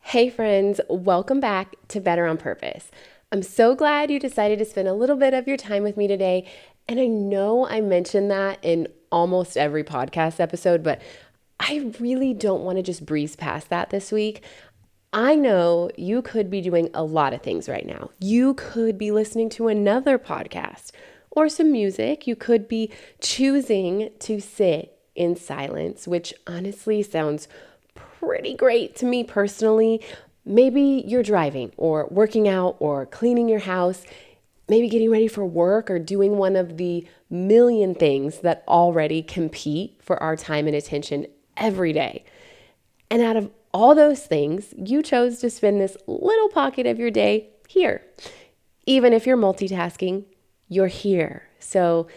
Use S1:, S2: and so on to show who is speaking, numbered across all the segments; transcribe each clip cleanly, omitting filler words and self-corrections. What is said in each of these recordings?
S1: Hey friends, welcome back to Better on Purpose. I'm so glad you decided to spend a little bit of your time with me today. And I know I mentioned that in almost every podcast episode, but I really don't want to just breeze past that this week. I know you could be doing a lot of things right now. You could be listening to another podcast or some music. You could be choosing to sit in silence, which honestly sounds pretty great to me personally. Maybe you're driving or working out or cleaning your house, maybe getting ready for work or doing one of the million things that already compete for our time and attention every day. And out of all those things, you chose to spend this little pocket of your day here. Even if you're multitasking, you're here. So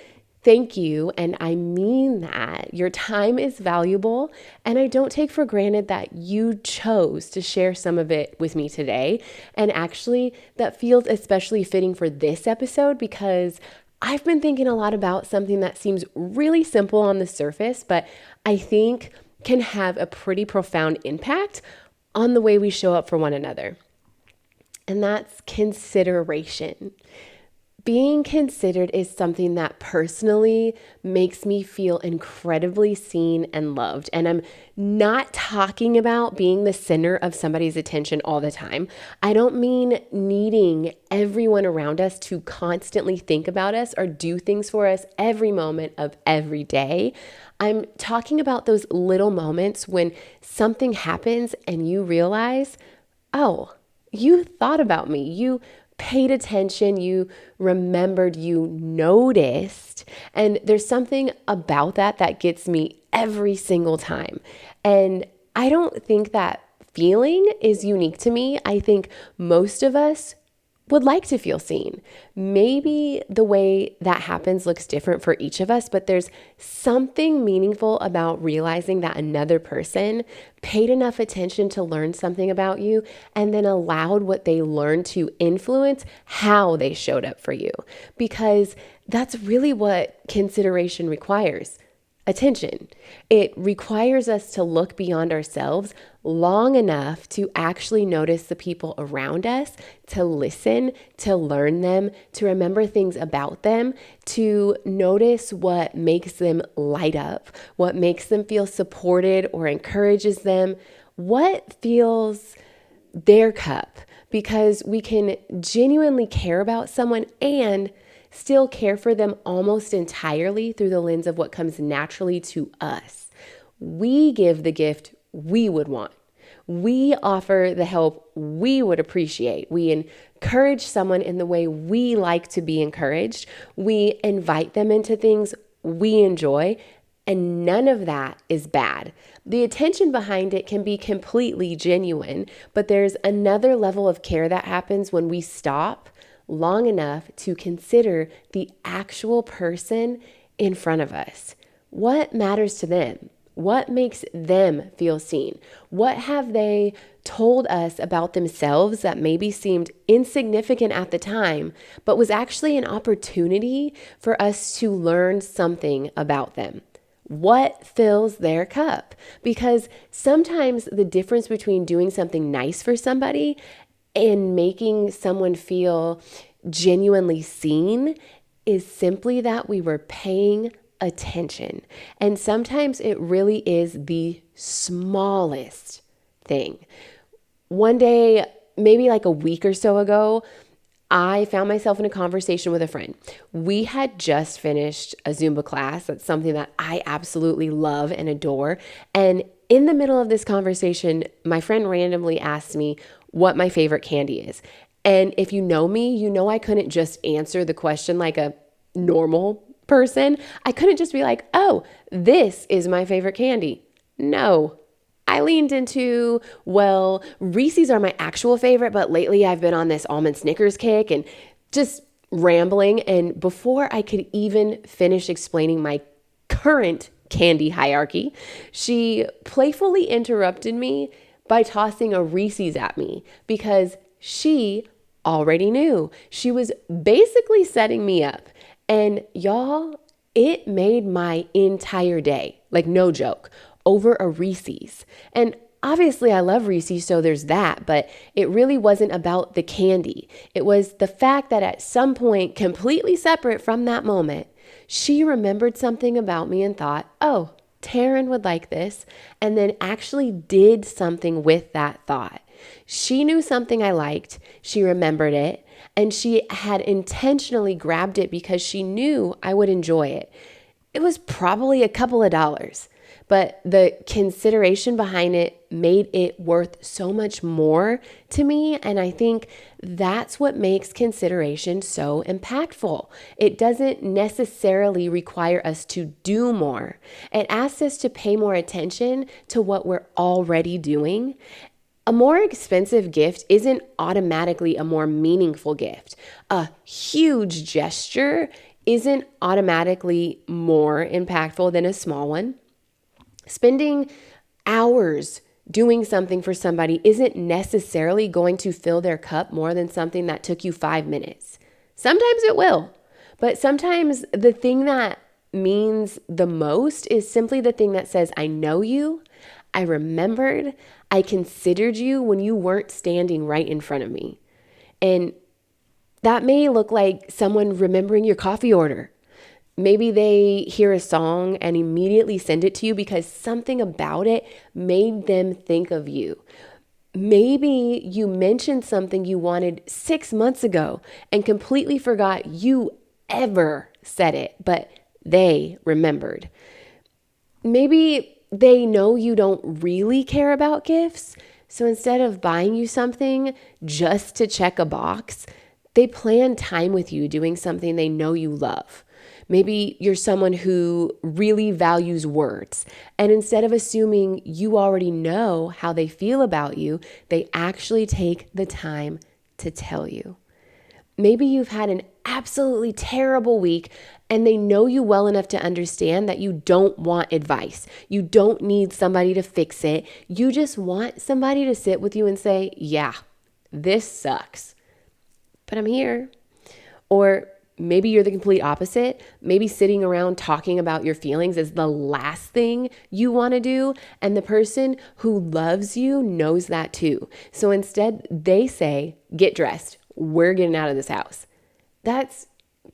S1: thank you. And I mean that. Your time is valuable. And I don't take for granted that you chose to share some of it with me today. And actually, that feels especially fitting for this episode because I've been thinking a lot about something that seems really simple on the surface, but I think can have a pretty profound impact on the way we show up for one another. And that's consideration. Being considered is something that personally makes me feel incredibly seen and loved. And I'm not talking about being the center of somebody's attention all the time. I don't mean needing everyone around us to constantly think about us or do things for us every moment of every day. I'm talking about those little moments when something happens and you realize, oh, you thought about me. You paid attention, you remembered, you noticed. And there's something about that that gets me every single time. And I don't think that feeling is unique to me. I think most of us would like to feel seen. Maybe the way that happens looks different for each of us, but there's something meaningful about realizing that another person paid enough attention to learn something about you and then allowed what they learned to influence how they showed up for you. Because that's really what consideration requires. Attention. It requires us to look beyond ourselves long enough to actually notice the people around us, to listen, to learn them, to remember things about them, to notice what makes them light up, what makes them feel supported or encourages them, what fills their cup, because we can genuinely care about someone and still care for them almost entirely through the lens of what comes naturally to us. We give the gift we would want. We offer the help we would appreciate. We encourage someone in the way we like to be encouraged. We invite them into things we enjoy, and none of that is bad. The attention behind it can be completely genuine, but there's another level of care that happens when we stop long enough to consider the actual person in front of us. What matters to them? What makes them feel seen? What have they told us about themselves that maybe seemed insignificant at the time, but was actually an opportunity for us to learn something about them? What fills their cup? Because sometimes the difference between doing something nice for somebody and making someone feel genuinely seen is simply that we were paying attention. And sometimes it really is the smallest thing. One day, maybe like a week or so ago, I found myself in a conversation with a friend. We had just finished a Zumba class. That's something that I absolutely love and adore. And in the middle of this conversation, my friend randomly asked me what my favorite candy is. And if you know me, you know I couldn't just answer the question like a normal person. I couldn't just be like, oh, this is my favorite candy. No. I leaned into, well, Reese's are my actual favorite, but lately I've been on this almond Snickers kick and just rambling. And before I could even finish explaining my current candy hierarchy, she playfully interrupted me by tossing a Reese's at me because she already knew. She was basically setting me up. And y'all, it made my entire day, like no joke, over a Reese's. And obviously I love Reese's, so there's that, but it really wasn't about the candy. It was the fact that at some point, completely separate from that moment, she remembered something about me and thought, oh, Teryn would like this, and then actually did something with that thought. She knew something I liked, she remembered it, and she had intentionally grabbed it because she knew I would enjoy it. It was probably a couple of dollars, but the consideration behind it made it worth so much more to me. And I think that's what makes consideration so impactful. It doesn't necessarily require us to do more. It asks us to pay more attention to what we're already doing. A more expensive gift isn't automatically a more meaningful gift. A huge gesture isn't automatically more impactful than a small one. Spending hours doing something for somebody isn't necessarily going to fill their cup more than something that took you 5 minutes. Sometimes it will, but sometimes the thing that means the most is simply the thing that says, I know you, I remembered, I considered you when you weren't standing right in front of me. And that may look like someone remembering your coffee order. Maybe they hear a song and immediately send it to you because something about it made them think of you. Maybe you mentioned something you wanted 6 months ago and completely forgot you ever said it, but they remembered. Maybe they know you don't really care about gifts, so instead of buying you something just to check a box, they plan time with you doing something they know you love. Maybe you're someone who really values words, and instead of assuming you already know how they feel about you, they actually take the time to tell you. Maybe you've had an absolutely terrible week and they know you well enough to understand that you don't want advice. You don't need somebody to fix it. You just want somebody to sit with you and say, yeah, this sucks, but I'm here. Or maybe you're the complete opposite. Maybe sitting around talking about your feelings is the last thing you want to do. And the person who loves you knows that too. So instead they say, get dressed. We're getting out of this house. That's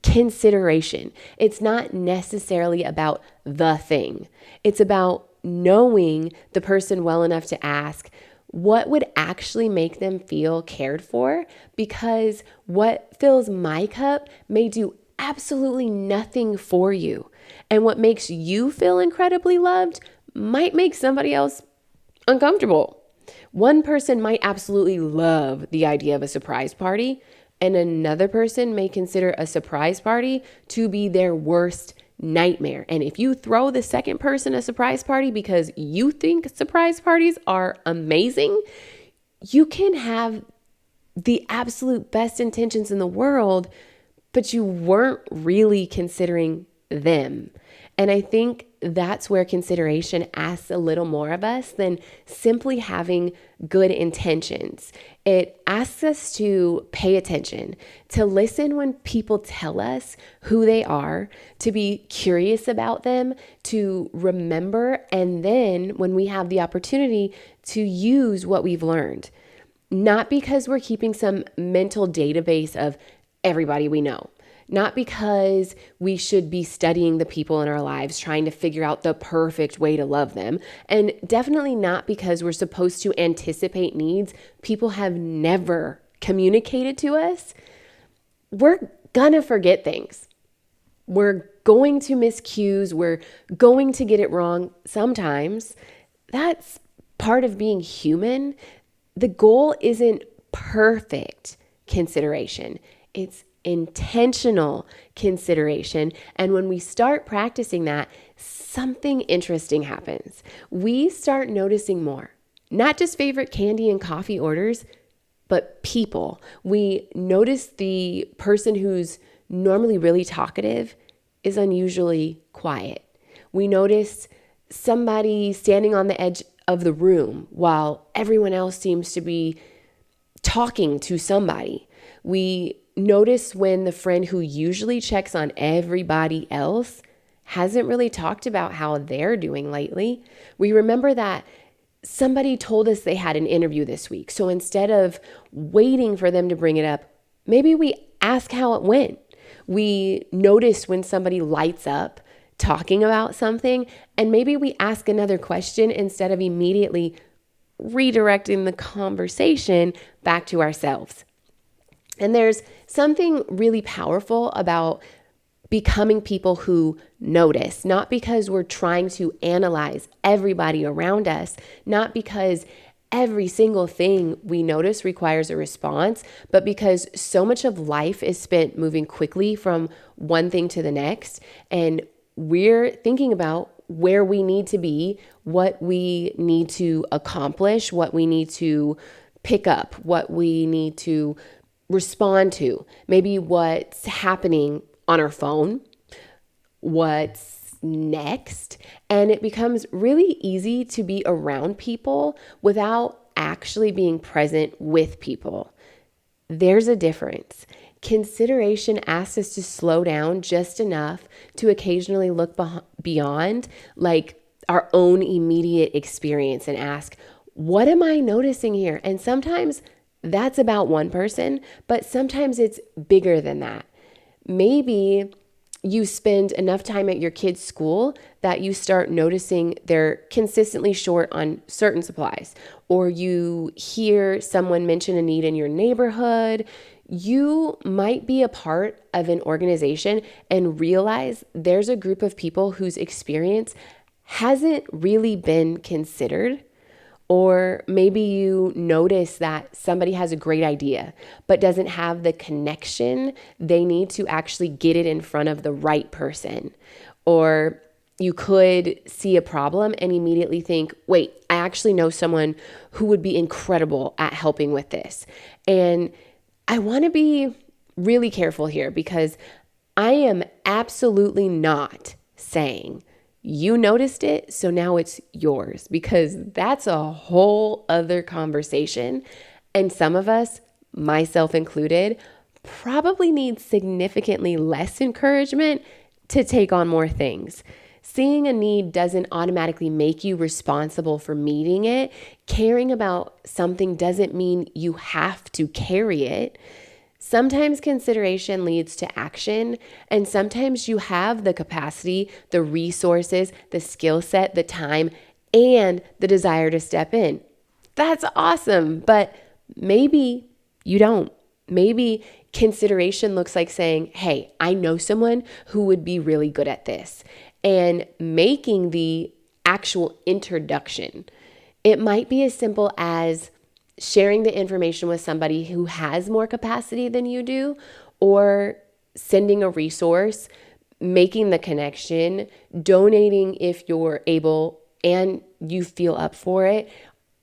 S1: consideration. It's not necessarily about the thing. It's about knowing the person well enough to ask, what would actually make them feel cared for? Because what fills my cup may do absolutely nothing for you. And what makes you feel incredibly loved might make somebody else uncomfortable. One person might absolutely love the idea of a surprise party, and another person may consider a surprise party to be their worst nightmare. And if you throw the second person a surprise party because you think surprise parties are amazing, you can have the absolute best intentions in the world, but you weren't really considering them. And I think that's where consideration asks a little more of us than simply having good intentions. It asks us to pay attention, to listen when people tell us who they are, to be curious about them, to remember, and then when we have the opportunity to use what we've learned. Not because we're keeping some mental database of everybody we know. Not because we should be studying the people in our lives, trying to figure out the perfect way to love them. And definitely not because we're supposed to anticipate needs people have never communicated to us. We're gonna forget things. We're going to miss cues. We're going to get it wrong sometimes. That's part of being human. The goal isn't perfect consideration. It's intentional consideration. And when we start practicing that, something interesting happens. We start noticing more, not just favorite candy and coffee orders, but people. We notice the person who's normally really talkative is unusually quiet. We notice somebody standing on the edge of the room while everyone else seems to be talking to somebody. We notice when the friend who usually checks on everybody else hasn't really talked about how they're doing lately. We remember that somebody told us they had an interview this week. So instead of waiting for them to bring it up, maybe we ask how it went. We notice when somebody lights up talking about something, and maybe we ask another question instead of immediately redirecting the conversation back to ourselves. And there's something really powerful about becoming people who notice, not because we're trying to analyze everybody around us, not because every single thing we notice requires a response, but because so much of life is spent moving quickly from one thing to the next. And we're thinking about where we need to be, what we need to accomplish, what we need to pick up, what we need to respond to, maybe what's happening on our phone, what's next. And it becomes really easy to be around people without actually being present with people. There's a difference. Consideration asks us to slow down just enough to occasionally look beyond like our own immediate experience and ask, what am I noticing here? And sometimes that's about one person, but sometimes it's bigger than that. Maybe you spend enough time at your kids' school that you start noticing they're consistently short on certain supplies, or you hear someone mention a need in your neighborhood. You might be a part of an organization and realize there's a group of people whose experience hasn't really been considered. Or maybe you notice that somebody has a great idea, but doesn't have the connection they need to actually get it in front of the right person. Or you could see a problem and immediately think, wait, I actually know someone who would be incredible at helping with this. And I want to be really careful here because I am absolutely not saying you noticed it, so now it's yours, because that's a whole other conversation. And some of us, myself included, probably need significantly less encouragement to take on more things. Seeing a need doesn't automatically make you responsible for meeting it. Caring about something doesn't mean you have to carry it. Sometimes consideration leads to action, and sometimes you have the capacity, the resources, the skill set, the time, and the desire to step in. That's awesome, but maybe you don't. Maybe consideration looks like saying, hey, I know someone who would be really good at this, and making the actual introduction. It might be as simple as sharing the information with somebody who has more capacity than you do, or sending a resource, making the connection, donating if you're able and you feel up for it,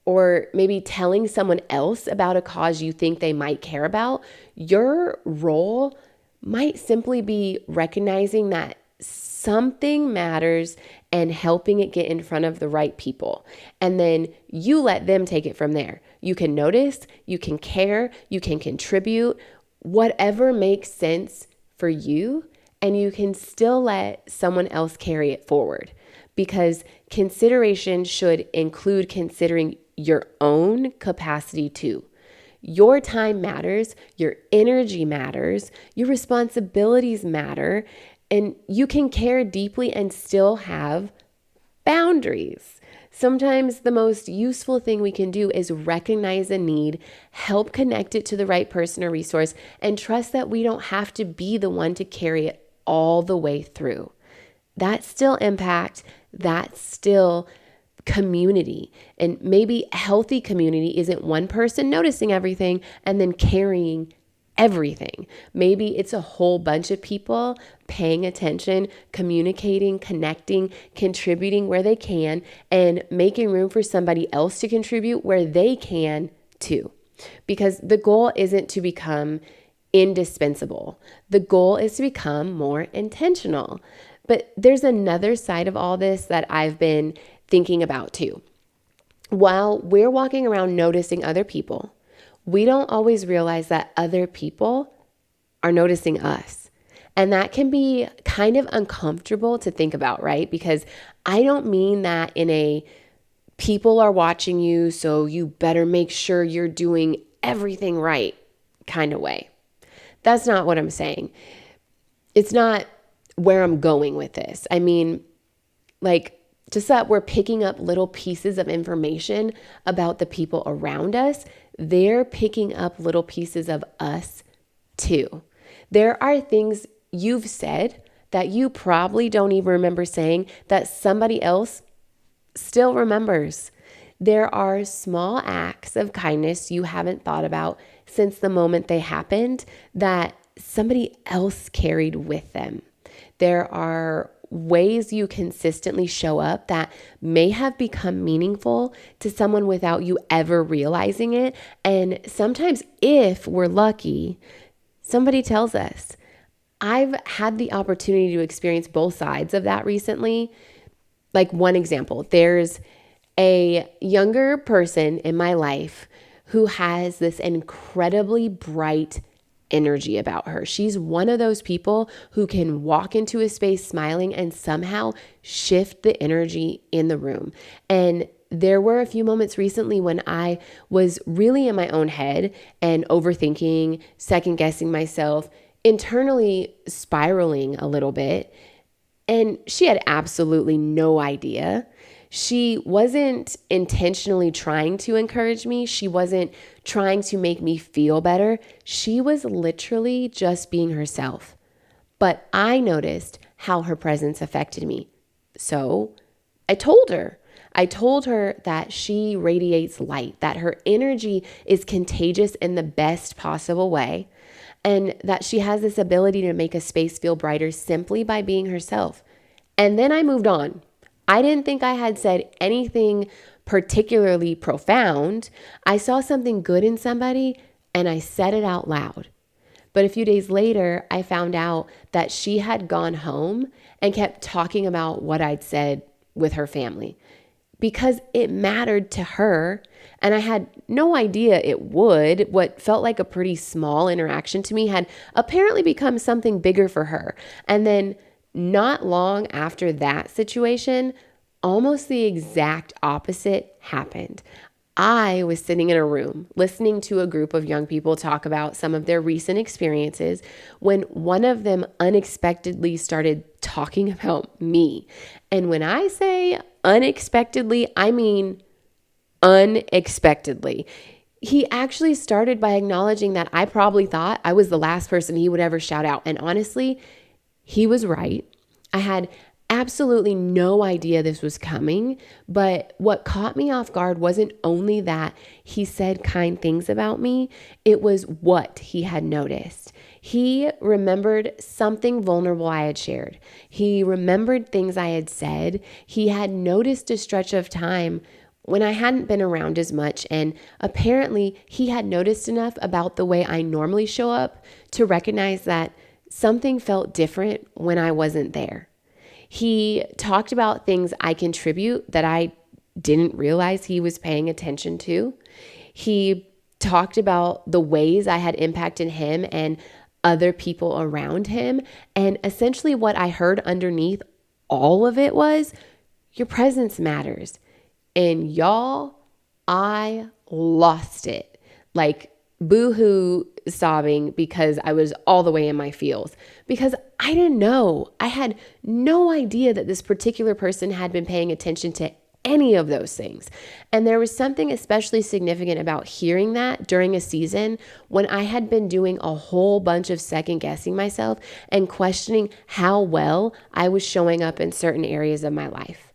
S1: or maybe telling someone else about a cause you think they might care about. Your role might simply be recognizing that something matters and helping it get in front of the right people. And then you let them take it from there. You can notice, you can care, you can contribute, whatever makes sense for you, and you can still let someone else carry it forward. Because consideration should include considering your own capacity too. Your time matters, your energy matters, your responsibilities matter, and you can care deeply and still have boundaries. Sometimes the most useful thing we can do is recognize a need, help connect it to the right person or resource, and trust that we don't have to be the one to carry it all the way through. That's still impact, that's still community. And maybe healthy community isn't one person noticing everything and then carrying everything. Maybe it's a whole bunch of people paying attention, communicating, connecting, contributing where they can, and making room for somebody else to contribute where they can too. Because the goal isn't to become indispensable. The goal is to become more intentional. But there's another side of all this that I've been thinking about too. While we're walking around noticing other people, we don't always realize that other people are noticing us. And that can be kind of uncomfortable to think about, right? Because I don't mean that in a people are watching you, so you better make sure you're doing everything right kind of way. That's not what I'm saying. It's not where I'm going with this. I mean, like, just that we're picking up little pieces of information about the people around us. They're picking up little pieces of us too. There are things you've said that you probably don't even remember saying that somebody else still remembers. There are small acts of kindness you haven't thought about since the moment they happened that somebody else carried with them. There are ways you consistently show up that may have become meaningful to someone without you ever realizing it. And sometimes, if we're lucky, somebody tells us. I've had the opportunity to experience both sides of that recently. Like, one example, there's a younger person in my life who has this incredibly bright energy about her. She's one of those people who can walk into a space smiling and somehow shift the energy in the room. And there were a few moments recently when I was really in my own head and overthinking, second guessing myself, internally spiraling a little bit. And she had absolutely no idea. She wasn't intentionally trying to encourage me. She wasn't trying to make me feel better. She was literally just being herself. But I noticed how her presence affected me. So I told her. I told her that she radiates light, that her energy is contagious in the best possible way, and that she has this ability to make a space feel brighter simply by being herself. And then I moved on. I didn't think I had said anything particularly profound. I saw something good in somebody and I said it out loud. But a few days later, I found out that she had gone home and kept talking about what I'd said with her family because it mattered to her. And I had no idea it would. What felt like a pretty small interaction to me had apparently become something bigger for her. And then not long after that situation, almost the exact opposite happened. I was sitting in a room listening to a group of young people talk about some of their recent experiences when one of them unexpectedly started talking about me. And when I say unexpectedly, I mean unexpectedly. He actually started by acknowledging that I probably thought I was the last person he would ever shout out. And honestly, he was right. I had absolutely no idea this was coming, but what caught me off guard wasn't only that he said kind things about me, it was what he had noticed. He remembered something vulnerable I had shared. He remembered things I had said. He had noticed a stretch of time when I hadn't been around as much, and apparently he had noticed enough about the way I normally show up to recognize that something felt different when I wasn't there. He talked about things I contribute that I didn't realize he was paying attention to. He talked about the ways I had impacted him and other people around him. And essentially what I heard underneath all of it was, your presence matters. And y'all, I lost it. Like, boohoo sobbing because I was all the way in my feels because I didn't know. I had no idea that this particular person had been paying attention to any of those things. And there was something especially significant about hearing that during a season when I had been doing a whole bunch of second guessing myself and questioning how well I was showing up in certain areas of my life.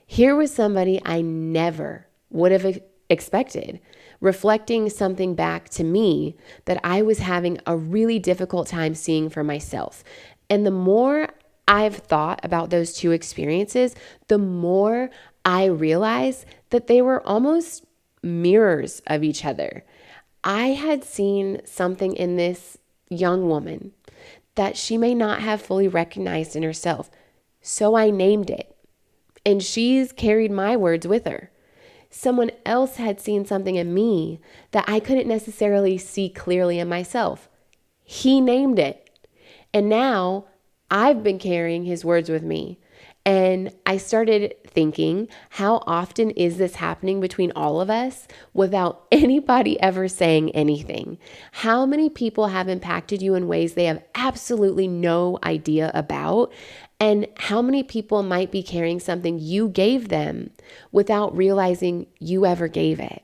S1: Here was somebody I never would have expected, reflecting something back to me that I was having a really difficult time seeing for myself. And the more I've thought about those two experiences, the more I realize that they were almost mirrors of each other. I had seen something in this young woman that she may not have fully recognized in herself. So I named it. And she's carried my words with her. Someone else had seen something in me that I couldn't necessarily see clearly in myself. He named it. And now I've been carrying his words with me. And I started thinking, how often is this happening between all of us without anybody ever saying anything? How many people have impacted you in ways they have absolutely no idea about? And how many people might be carrying something you gave them without realizing you ever gave it?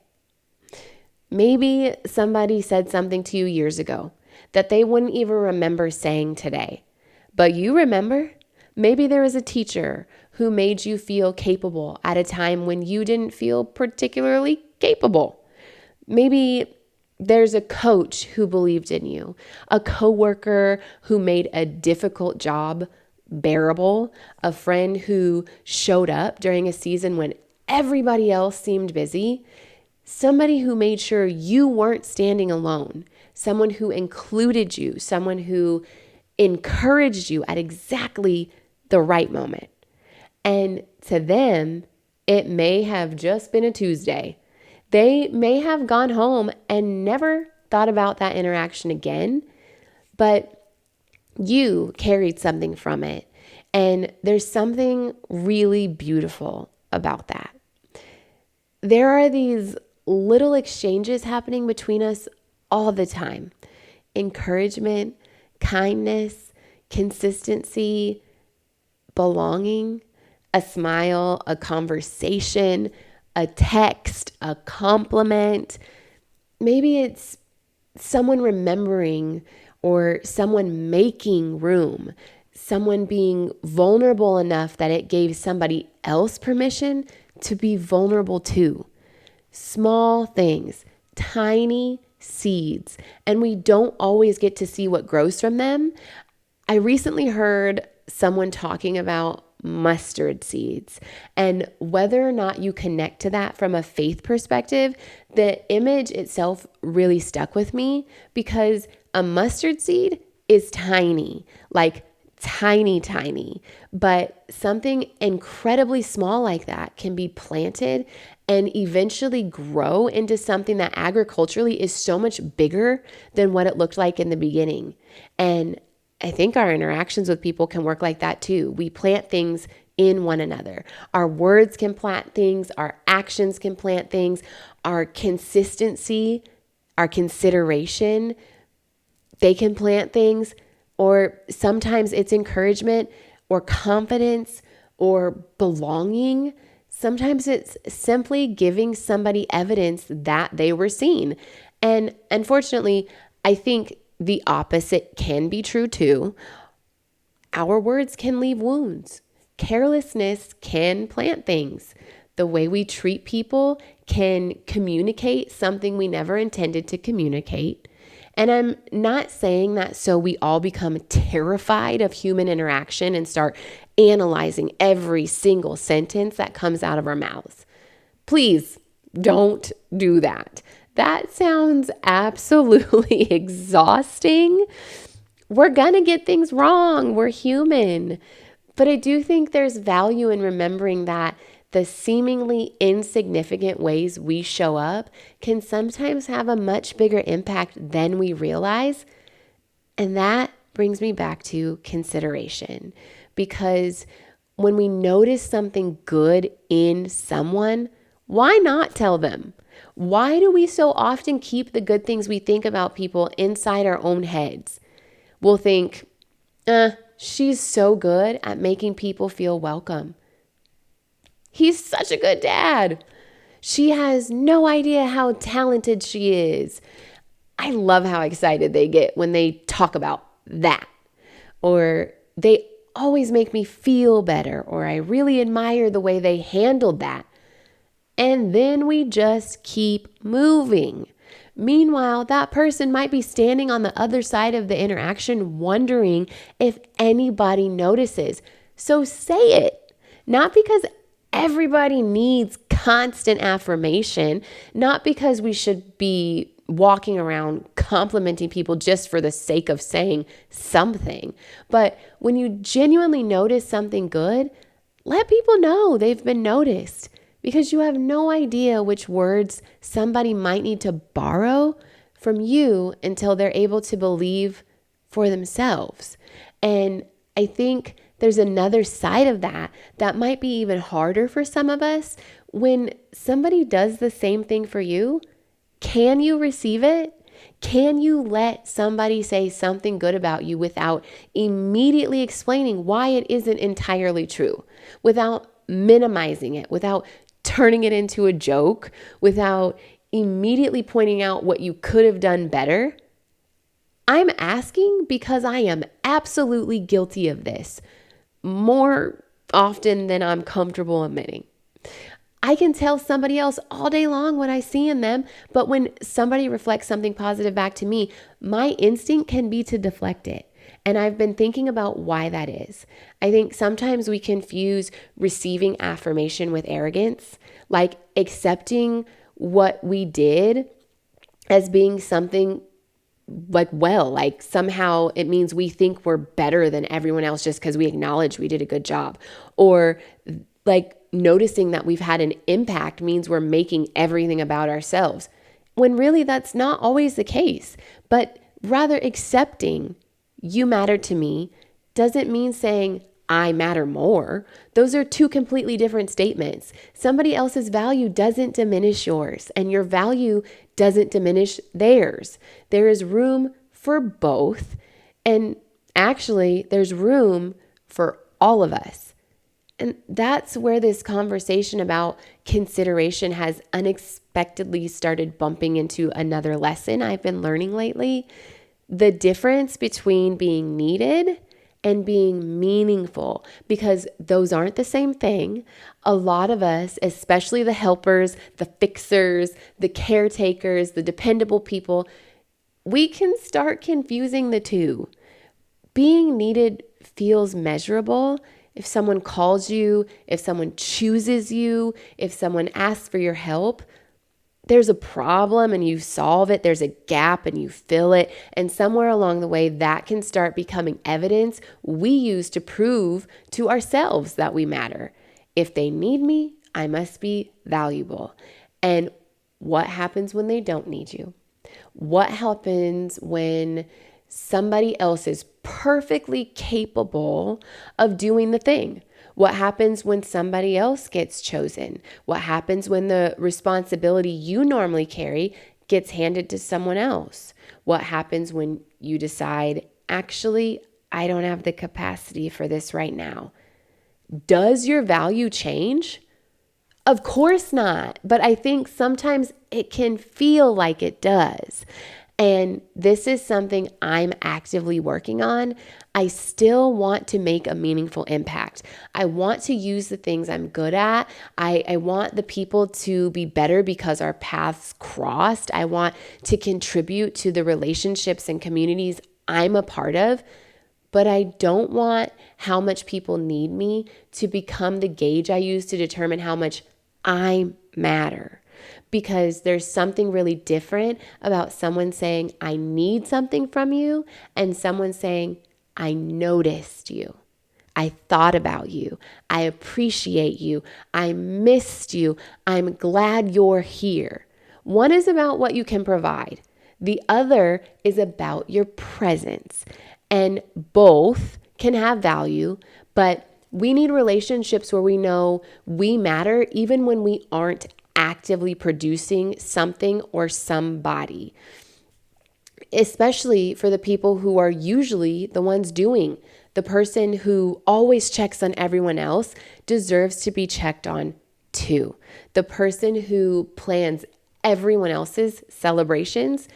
S1: Maybe somebody said something to you years ago that they wouldn't even remember saying today, but you remember. Maybe there was a teacher who made you feel capable at a time when you didn't feel particularly capable. Maybe there's a coach who believed in you, a coworker who made a difficult job bearable, a friend who showed up during a season when everybody else seemed busy, somebody who made sure you weren't standing alone, someone who included you, someone who encouraged you at exactly the right moment. And to them, it may have just been a Tuesday. They may have gone home and never thought about that interaction again, but you carried something from it. And there's something really beautiful about that. There are these little exchanges happening between us all the time. Encouragement, kindness, consistency, belonging, a smile, a conversation, a text, a compliment. Maybe it's someone remembering or someone making room, someone being vulnerable enough that it gave somebody else permission to be vulnerable too. Small things, tiny seeds, and we don't always get to see what grows from them. I recently heard someone talking about mustard seeds and whether or not you connect to that from a faith perspective. The image itself really stuck with me because a mustard seed is tiny, like tiny, but something incredibly small like that can be planted and eventually grow into something that agriculturally is so much bigger than what it looked like in the beginning. And I think our interactions with people can work like that too. We plant things in one another. Our words can plant things, our actions can plant things, our consistency, our consideration, they can plant things. Or sometimes it's encouragement or confidence or belonging. Sometimes it's simply giving somebody evidence that they were seen. And unfortunately, I think the opposite can be true too. Our words can leave wounds. Carelessness can plant things. The way we treat people can communicate something we never intended to communicate. And I'm not saying that so we all become terrified of human interaction and start analyzing every single sentence that comes out of our mouths. Please don't do that. That sounds absolutely exhausting. We're gonna get things wrong. We're human. But I do think there's value in remembering that the seemingly insignificant ways we show up can sometimes have a much bigger impact than we realize. And that brings me back to consideration. Because when we notice something good in someone, why not tell them? Why do we so often keep the good things we think about people inside our own heads? We'll think, she's so good at making people feel welcome. He's such a good dad. She has no idea how talented she is. I love how excited they get when they talk about that. Or they always make me feel better. Or I really admire the way they handled that. And then we just keep moving. Meanwhile, that person might be standing on the other side of the interaction wondering if anybody notices. So say it. Not because everybody needs constant affirmation, not because we should be walking around complimenting people just for the sake of saying something. But when you genuinely notice something good, let people know they've been noticed, because you have no idea which words somebody might need to borrow from you until they're able to believe for themselves. And I think there's another side of that might be even harder for some of us. When somebody does the same thing for you, can you receive it? Can you let somebody say something good about you without immediately explaining why it isn't entirely true, without minimizing it, without turning it into a joke, without immediately pointing out what you could have done better? I'm asking because I am absolutely guilty of this more often than I'm comfortable admitting. I can tell somebody else all day long what I see in them, but when somebody reflects something positive back to me, my instinct can be to deflect it. And I've been thinking about why that is. I think sometimes we confuse receiving affirmation with arrogance, like accepting what we did as being something like somehow it means we think we're better than everyone else just because we acknowledge we did a good job. Or like noticing that we've had an impact means we're making everything about ourselves, when really that's not always the case. But rather, accepting you matter to me doesn't mean saying I matter more. Those are two completely different statements. Somebody else's value doesn't diminish yours, and your value doesn't diminish theirs. There is room for both, and actually there's room for all of us. And that's where this conversation about consideration has unexpectedly started bumping into another lesson I've been learning lately. The difference between being needed and being meaningful, because those aren't the same thing. A lot of us, especially the helpers, the fixers, the caretakers, the dependable people, we can start confusing the two. Being needed feels measurable. If someone calls you, if someone chooses you, if someone asks for your help, there's a problem and you solve it. There's a gap and you fill it. And somewhere along the way, that can start becoming evidence we use to prove to ourselves that we matter. If they need me, I must be valuable. And what happens when they don't need you? What happens when somebody else is perfectly capable of doing the thing? What happens when somebody else gets chosen? What happens when the responsibility you normally carry gets handed to someone else? What happens when you decide, actually, I don't have the capacity for this right now? Does your value change? Of course not, but I think sometimes it can feel like it does. And this is something I'm actively working on. I still want to make a meaningful impact. I want to use the things I'm good at. I want the people to be better because our paths crossed. I want to contribute to the relationships and communities I'm a part of. But I don't want how much people need me to become the gauge I use to determine how much I matter. Because there's something really different about someone saying, I need something from you, and someone saying, I noticed you. I thought about you. I appreciate you. I missed you. I'm glad you're here. One is about what you can provide. The other is about your presence. And both can have value, but we need relationships where we know we matter even when we aren't actively producing something or somebody, especially for the people who are usually the ones doing. The person who always checks on everyone else deserves to be checked on too. The person who plans everyone else's celebrations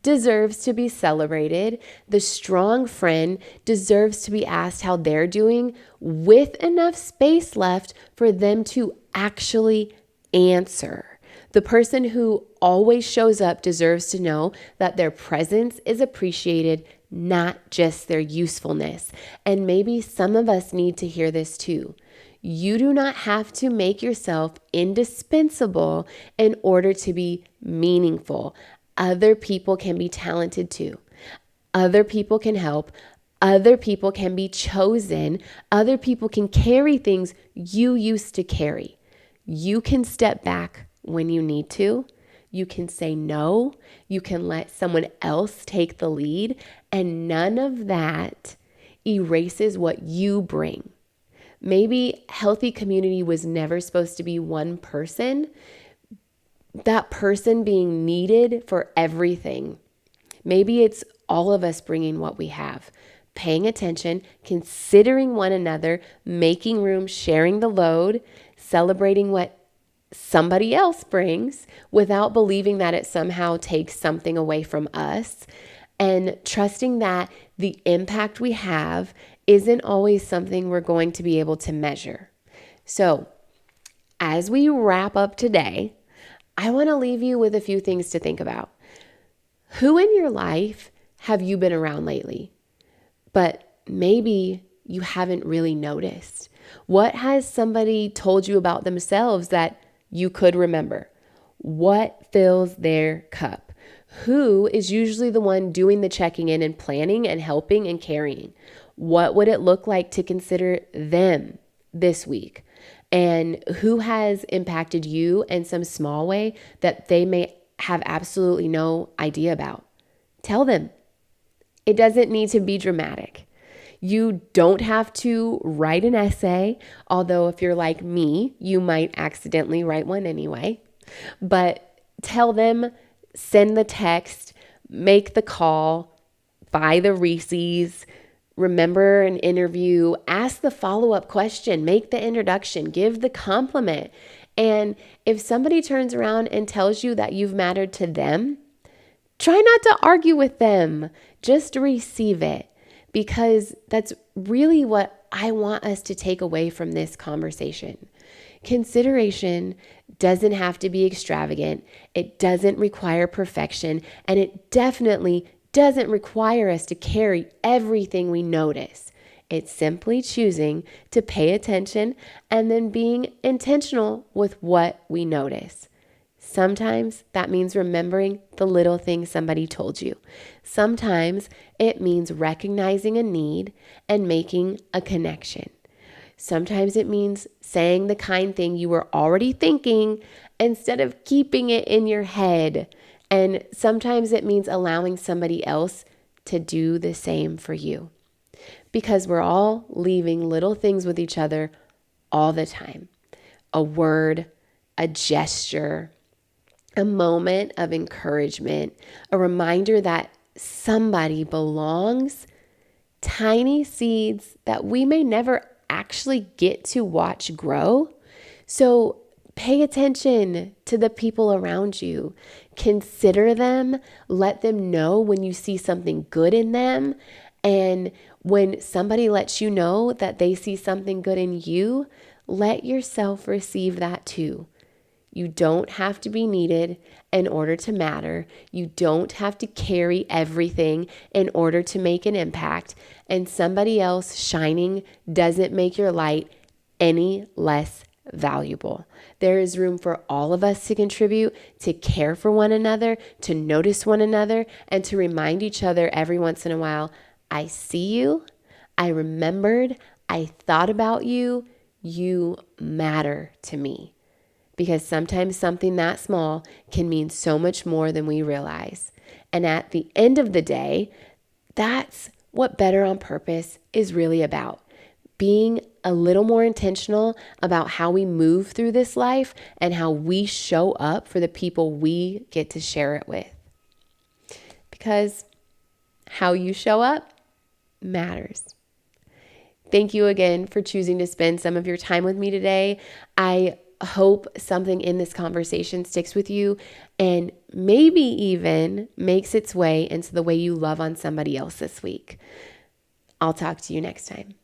S1: deserves to be celebrated. The strong friend deserves to be asked how they're doing with enough space left for them to actually answer. The person who always shows up deserves to know that their presence is appreciated, not just their usefulness. And maybe some of us need to hear this too. You do not have to make yourself indispensable in order to be meaningful. Other people can be talented too. Other people can help. Other people can be chosen. Other people can carry things you used to carry. You can step back when you need to. You can say no. You can let someone else take the lead. And none of that erases what you bring. Maybe healthy community was never supposed to be one person, that person being needed for everything. Maybe it's all of us bringing what we have, paying attention, considering one another, making room, sharing the load, celebrating what somebody else brings without believing that it somehow takes something away from us, and trusting that the impact we have isn't always something we're going to be able to measure. So, as we wrap up today, I want to leave you with a few things to think about. Who in your life have you been around lately, but maybe you haven't really noticed? What has somebody told you about themselves that you could remember? What fills their cup? Who is usually the one doing the checking in and planning and helping and carrying? What would it look like to consider them this week? And who has impacted you in some small way that they may have absolutely no idea about? Tell them. It doesn't need to be dramatic. You don't have to write an essay, although if you're like me, you might accidentally write one anyway. But tell them, send the text, make the call, buy the Reese's, remember an interview, ask the follow-up question, make the introduction, give the compliment. And if somebody turns around and tells you that you've mattered to them, try not to argue with them. Just receive it, because that's really what I want us to take away from this conversation. Consideration doesn't have to be extravagant. It doesn't require perfection, and it definitely doesn't require us to carry everything we notice. It's simply choosing to pay attention and then being intentional with what we notice. Sometimes that means remembering the little things somebody told you. Sometimes it means recognizing a need and making a connection. Sometimes it means saying the kind thing you were already thinking instead of keeping it in your head. And sometimes it means allowing somebody else to do the same for you. Because we're all leaving little things with each other all the time. A word, a gesture, a moment of encouragement, a reminder that somebody belongs, tiny seeds that we may never actually get to watch grow. So pay attention to the people around you. Consider them. Let them know when you see something good in them. And when somebody lets you know that they see something good in you, let yourself receive that too. You don't have to be needed in order to matter. You don't have to carry everything in order to make an impact. And somebody else shining doesn't make your light any less valuable. There is room for all of us to contribute, to care for one another, to notice one another, and to remind each other every once in a while, I see you, I remembered, I thought about you, you matter to me. Because sometimes something that small can mean so much more than we realize. And at the end of the day, that's what Better on Purpose is really about. Being a little more intentional about how we move through this life and how we show up for the people we get to share it with. Because how you show up matters. Thank you again for choosing to spend some of your time with me today. I hope something in this conversation sticks with you and maybe even makes its way into the way you love on somebody else this week. I'll talk to you next time.